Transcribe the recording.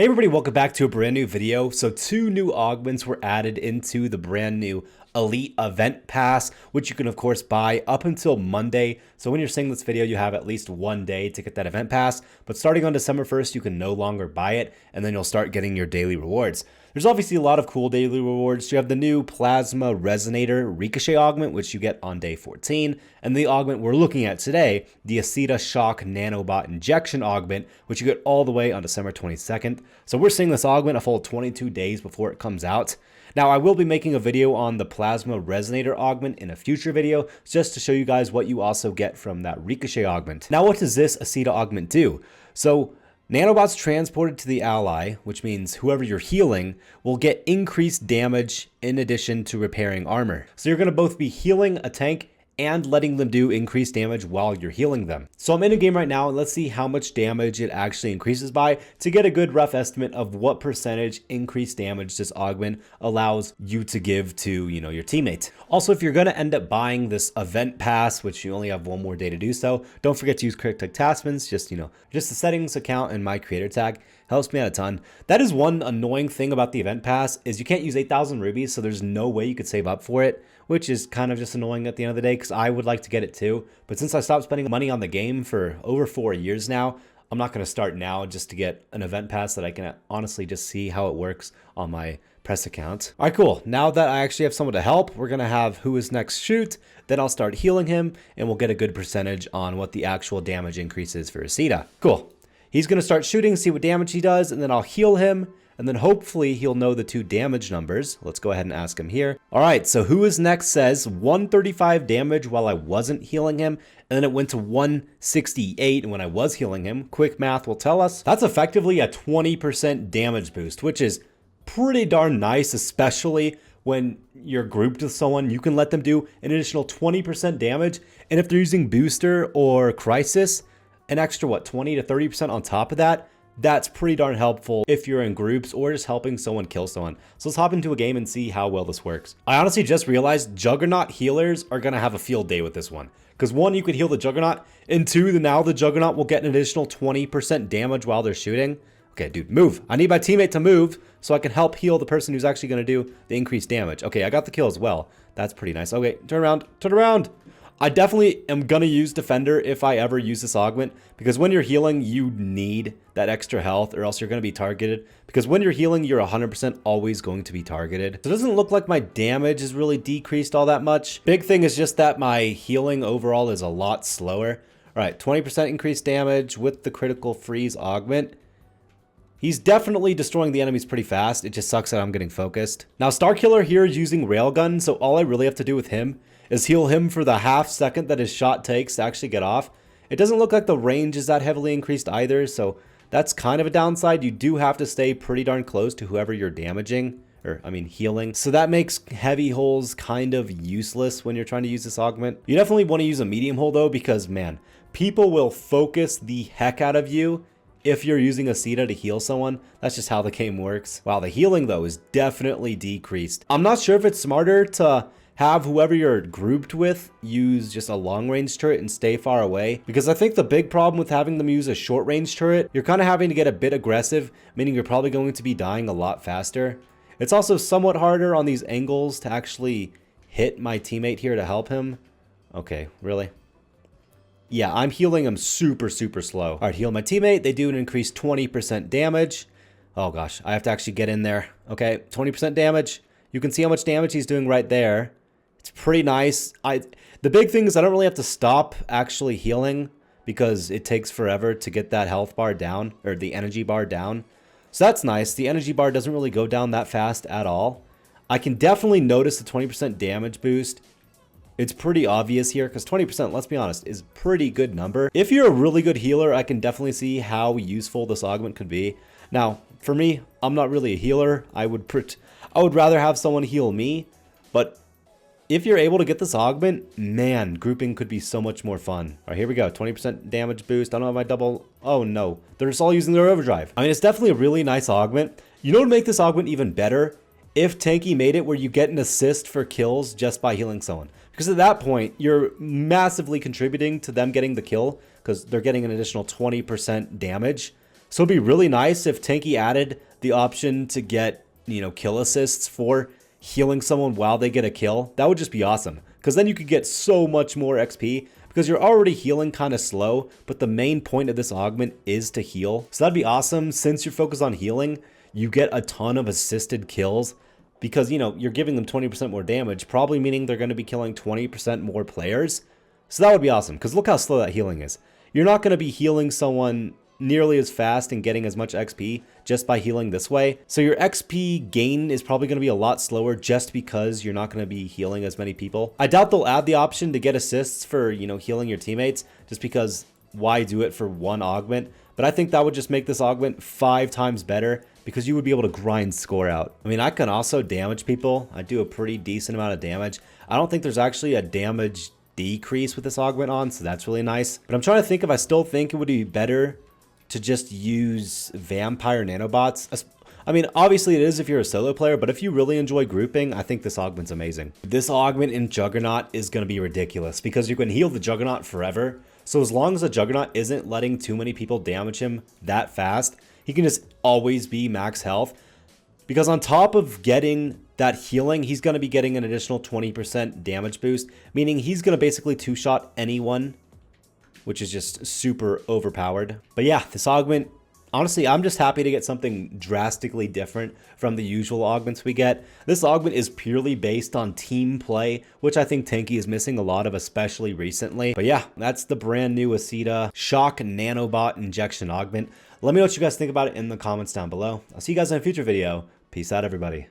Hey everybody, welcome back to a brand new video. So 2 new augments were added into the brand new Elite Event Pass, which you can of course buy up until Monday. So when you're seeing this video, you have at least 1 day to get that event pass. But starting on December 1st, you can no longer buy it, and then you'll start getting your daily rewards. There's obviously a lot of cool daily rewards. You have the new Plasma Resonator Ricochet augment, which you get on day 14, and the augment we're looking at today, the Isida Shock Nanobot Injection augment, which you get all the way on December 22nd. So we're seeing this augment a full 22 days before it comes out. Now, I will be making a video on the Plasma Resonator augment in a future video, just to show you guys what you also get from that Ricochet augment. Now, what does this Isida augment do? So, nanobots transported to the ally, which means whoever you're healing, will get increased damage in addition to repairing armor. So you're going to both be healing a tank and letting them do increased damage while you're healing them. So I'm in a game right now, and let's see how much damage it actually increases by to get a good rough estimate of what percentage increased damage this augment allows you to give to, your teammate. Also, if you're going to end up buying this event pass, which you only have 1 more day to do so, don't forget to use correct Taspens. Just the settings account and my creator tag helps me out a ton. That is one annoying thing about the event pass, is you can't use 8,000 rubies, so there's no way you could save up for it, which is kind of just annoying at the end of the day, because I would like to get it too. But since I stopped spending money on the game for over 4 years now, I'm not going to start now just to get an event pass that I can honestly just see how it works on my press account. All right, cool. Now that I actually have someone to help, we're going to have who is next shoot. Then I'll start healing him, and we'll get a good percentage on what the actual damage increase is for Isida. Cool. He's going to start shooting, see what damage he does, and then I'll heal him. And then hopefully he'll know the 2 damage numbers. Let's go ahead and ask him here. All right, so who is next says 135 damage while I wasn't healing him. And then it went to 168 when I was healing him. Quick math will tell us that's effectively a 20% damage boost, which is pretty darn nice, especially when you're grouped with someone. You can let them do an additional 20% damage. And if they're using booster or crisis, an extra, 20 to 30% on top of that. That's pretty darn helpful if you're in groups or just helping someone kill someone. So let's hop into a game and see how well this works. I honestly just realized Juggernaut healers are going to have a field day with this one. Because 1, you could heal the Juggernaut, and 2, now the Juggernaut will get an additional 20% damage while they're shooting. Okay, dude, move. I need my teammate to move so I can help heal the person who's actually going to do the increased damage. Okay, I got the kill as well. That's pretty nice. Okay, turn around, turn around. I definitely am going to use Defender if I ever use this augment, because when you're healing, you need that extra health or else you're going to be targeted. Because when you're healing, you're 100% always going to be targeted. So it doesn't look like my damage is really decreased all that much. Big thing is just that my healing overall is a lot slower. All right, 20% increased damage with the critical freeze augment. He's definitely destroying the enemies pretty fast. It just sucks that I'm getting focused. Now, Starkiller here is using Railgun, so all I really have to do with him is heal him for the half second that his shot takes to actually get off. It doesn't look like the range is that heavily increased either, so that's kind of a downside. You do have to stay pretty darn close to whoever you're damaging, healing. So that makes heavy holes kind of useless when you're trying to use this augment. You definitely want to use a medium hole though, because man, people will focus the heck out of you if you're using Isida to heal someone. That's just how the game works. Wow, the healing though is definitely decreased. I'm not sure if it's smarter to have whoever you're grouped with use just a long range turret and stay far away, because I think the big problem with having them use a short range turret, you're kind of having to get a bit aggressive, meaning you're probably going to be dying a lot faster. It's also somewhat harder on these angles to actually hit my teammate here to help him. Okay, really? Yeah, I'm healing him super slow. All right, heal my teammate. They do an increased 20% damage. Oh gosh, I have to actually get in there. Okay, 20% damage. You can see how much damage he's doing right there. It's pretty nice. The big thing is I don't really have to stop actually healing, because it takes forever to get that health bar down, or the energy bar down. So that's nice. The energy bar doesn't really go down that fast at all. I can definitely notice the 20% damage boost. It's pretty obvious here, because 20%, let's be honest, is a pretty good number. If you're a really good healer, I can definitely see how useful this augment could be. Now, for me, I'm not really a healer. I would rather have someone heal me, but if you're able to get this augment, man, grouping could be so much more fun. All right, here we go. 20% damage boost. I don't have my double. Oh no, they're just all using their overdrive. I mean, it's definitely a really nice augment. You know what would make this augment even better? If Tanki made it where you get an assist for kills just by healing someone. Because at that point, you're massively contributing to them getting the kill, because they're getting an additional 20% damage. So it'd be really nice if Tanki added the option to get, kill assists for healing someone while they get a kill. That would just be awesome, because then you could get so much more XP, because you're already healing kind of slow, but the main point of this augment is to heal. So that'd be awesome. Since you're focused on healing, you get a ton of assisted kills, because, you're giving them 20% more damage, probably meaning they're going to be killing 20% more players. So that would be awesome, because look how slow that healing is. You're not going to be healing someone nearly as fast and getting as much XP just by healing this way. So your XP gain is probably going to be a lot slower just because you're not going to be healing as many people. I doubt they'll add the option to get assists for, healing your teammates, just because why do it for one augment? But I think that would just make this augment 5 times better, because you would be able to grind score out. I mean, I can also damage people. I do a pretty decent amount of damage. I don't think there's actually a damage decrease with this augment on, so that's really nice. But I'm trying to think if I still think it would be better to just use vampire nanobots. I mean, obviously it is if you're a solo player, but if you really enjoy grouping, I think this augment's amazing. This augment in Juggernaut is going to be ridiculous, because you can heal the Juggernaut forever. So as long as the Juggernaut isn't letting too many people damage him that fast, he can just always be max health. Because on top of getting that healing, he's going to be getting an additional 20% damage boost, meaning he's going to basically two-shot anyone, which is just super overpowered. But yeah, this augment, honestly, I'm just happy to get something drastically different from the usual augments we get. This augment is purely based on team play, which I think Tanki is missing a lot of, especially recently. But yeah, that's the brand new Isida Shock Nanobot Injection augment. Let me know what you guys think about it in the comments down below. I'll see you guys in a future video. Peace out, everybody.